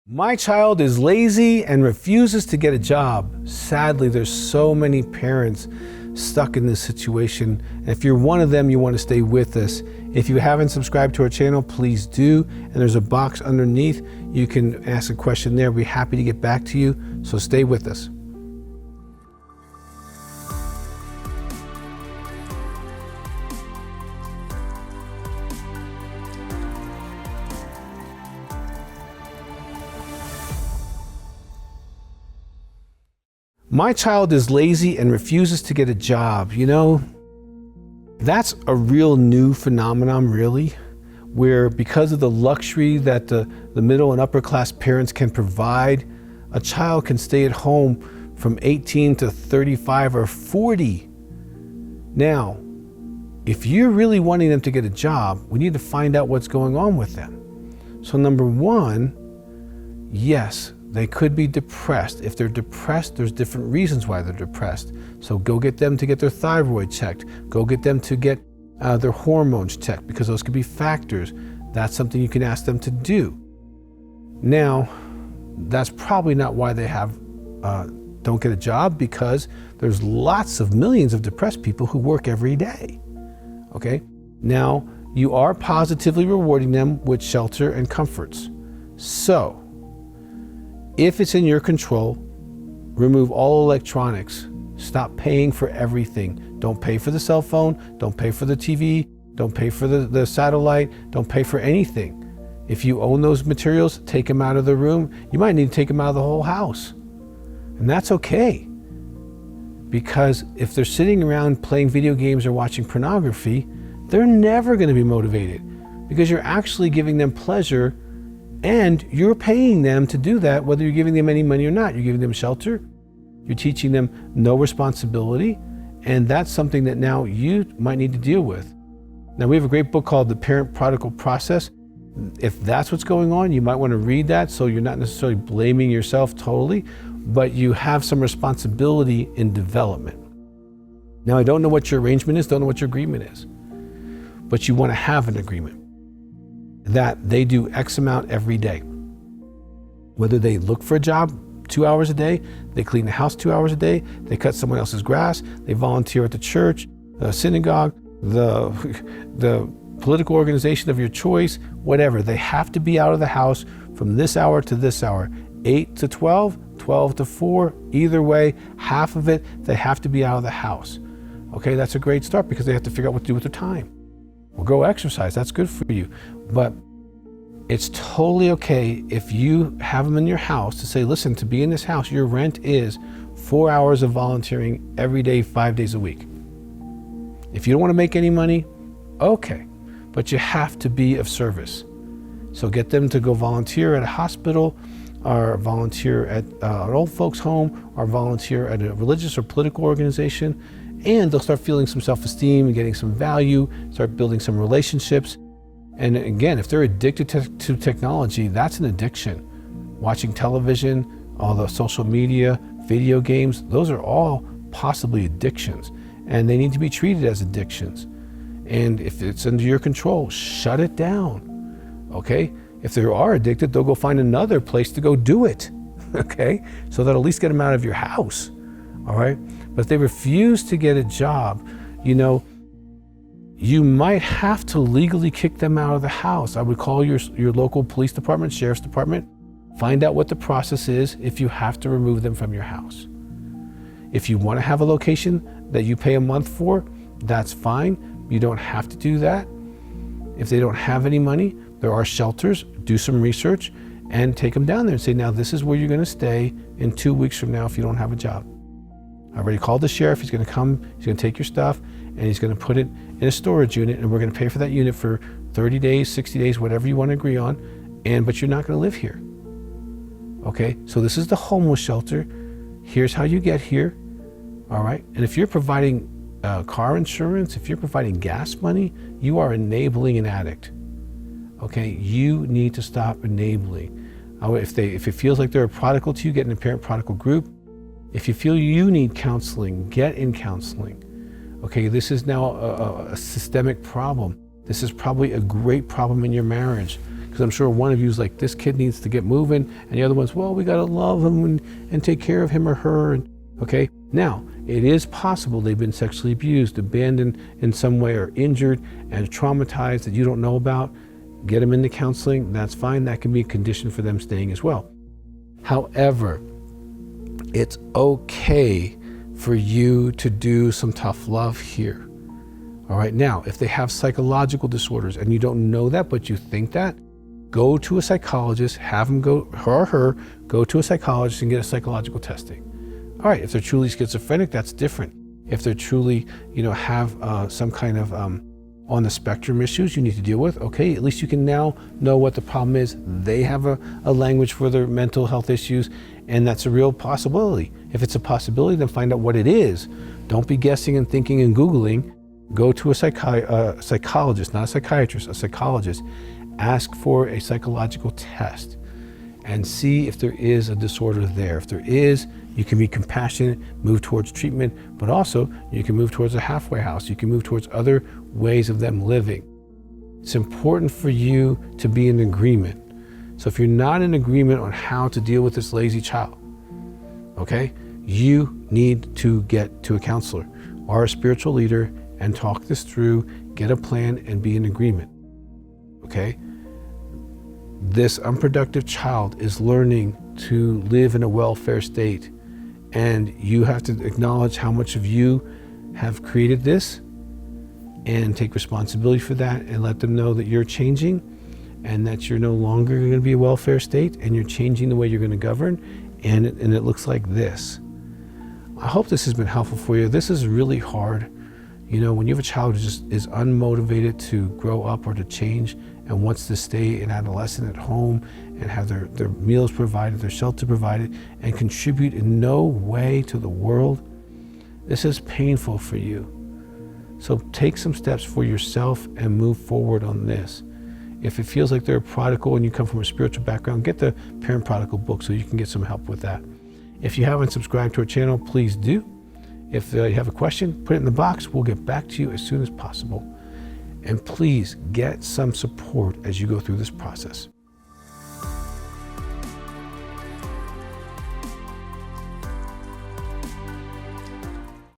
My child is lazy and refuses to get a job. Sadly, there's so many parents stuck in this situation. And if you're one of them, you want to stay with us. If you haven't subscribed to our channel, please do. And there's a box underneath. You can ask a question there. We'll be happy to get back to you. So stay with us. My child is lazy and refuses to get a job. You know, that's a real new phenomenon, really, where because of the luxury that the middle and upper class parents can provide, a child can stay at home from 18 to 35 or 40. Now, if you're really wanting them to get a job, we need to find out what's going on with them. So number one, yes, they could be depressed. If they're depressed, there's different reasons why they're depressed. So go get them to get their thyroid checked. Go get them to get their hormones checked, because those could be factors. That's something you can ask them to do. Now, that's probably not why they don't get a job, because there's lots of millions of depressed people who work every day. Okay? Now, you are positively rewarding them with shelter and comforts. So, if it's in your control, remove all electronics. Stop paying for everything. Don't pay for the cell phone. Don't pay for the TV. Don't pay for the satellite. Don't pay for anything. If you own those materials, take them out of the room. You might need to take them out of the whole house. And that's okay. Because if they're sitting around playing video games or watching pornography, they're never going to be motivated, because you're actually giving them pleasure. And you're paying them to do that, whether you're giving them any money or not. You're giving them shelter. You're teaching them no responsibility. And that's something that now you might need to deal with. Now, we have a great book called The Parent Prodigal Process. If that's what's going on, you might want to read that, so you're not necessarily blaming yourself totally, but you have some responsibility in development. Now, I don't know what your arrangement is, don't know what your agreement is, but you want to have an agreement that they do X amount every day. Whether they look for a job 2 hours a day, they clean the house 2 hours a day, they cut someone else's grass, they volunteer at the church, the synagogue, the political organization of your choice, whatever. They have to be out of the house from this hour to this hour, 8 to 12, 12 to 4, either way, half of it, they have to be out of the house. Okay, that's a great start, because they have to figure out what to do with their time. Or go exercise, that's good for you. But it's totally okay if you have them in your house to say, listen, to be in this house, your rent is 4 hours of volunteering every day, 5 days a week. If you don't want to make any money, okay, but you have to be of service. So get them to go volunteer at a hospital, or volunteer at an old folks home, or volunteer at a religious or political organization. And they'll start feeling some self-esteem and getting some value, start building some relationships. And again, if they're addicted to technology, that's an addiction. Watching television, all the social media, video games, those are all possibly addictions. And they need to be treated as addictions. And if it's under your control, shut it down, okay? If they are addicted, they'll go find another place to go do it, okay? So that'll at least get them out of your house, all right? But if they refuse to get a job, you know, you might have to legally kick them out of the house. I would call your local police department, sheriff's department, find out what the process is if you have to remove them from your house. If you want to have a location that you pay a month for, that's fine. You don't have to do that. If they don't have any money, there are shelters. Do some research and take them down there and say, now this is where you're going to stay in 2 weeks from now if you don't have a job. I already called the sheriff. He's going to come, he's going to take your stuff, and he's going to put it in a storage unit, and we're going to pay for that unit for 30 days, 60 days, whatever you want to agree on, but you're not going to live here. Okay, so this is the homeless shelter. Here's how you get here, all right? And if you're providing car insurance, if you're providing gas money, you are enabling an addict. Okay, you need to stop enabling. If it feels like they're a prodigal to you, get in a parent prodigal group. If you feel you need counseling, get in counseling. Okay, this is now a systemic problem. This is probably a great problem in your marriage, Because I'm sure one of you is like, this kid needs to get moving, and the other one's, well, we got to love him and take care of him or her. And, okay, now it is possible they've been sexually abused, abandoned in some way, or injured and traumatized that you don't know about. Get them into counseling. That's fine. That can be a condition for them staying as well. However, it's okay for you to do some tough love here. All right, now, if they have psychological disorders and you don't know that, but you think that, go to a psychologist, have them go, her, go to a psychologist and get a psychological testing. All right, if they're truly schizophrenic, that's different. If they're truly, have some kind of on the spectrum issues you need to deal with, okay, at least you can now know what the problem is. They have a language for their mental health issues, and that's a real possibility. If it's a possibility, then find out what it is. Don't be guessing and thinking and Googling. Go to a psychologist, not a psychiatrist, a psychologist. Ask for a psychological test and see if there is a disorder there. If there is, you can be compassionate, move towards treatment, but also you can move towards a halfway house. You can move towards other ways of them living. It's important for you to be in agreement. So if you're not in agreement on how to deal with this lazy child, okay, you need to get to a counselor or a spiritual leader and talk this through, get a plan, and be in agreement, okay? This unproductive child is learning to live in a welfare state, and you have to acknowledge how much of you have created this and take responsibility for that, and let them know that you're changing and that you're no longer going to be a welfare state, and you're changing the way you're going to govern, and it looks like this. I hope this has been helpful for you. This is really hard. When you have a child who just is unmotivated to grow up or to change and wants to stay an adolescent at home and have their meals provided, their shelter provided, and contribute in no way to the world, this is painful for you. So take some steps for yourself and move forward on this. If it feels like they're a prodigal and you come from a spiritual background, get the Parent Prodigal book so you can get some help with that. If you haven't subscribed to our channel, please do. If you have a question, put it in the box. We'll get back to you as soon as possible. And please get some support as you go through this process.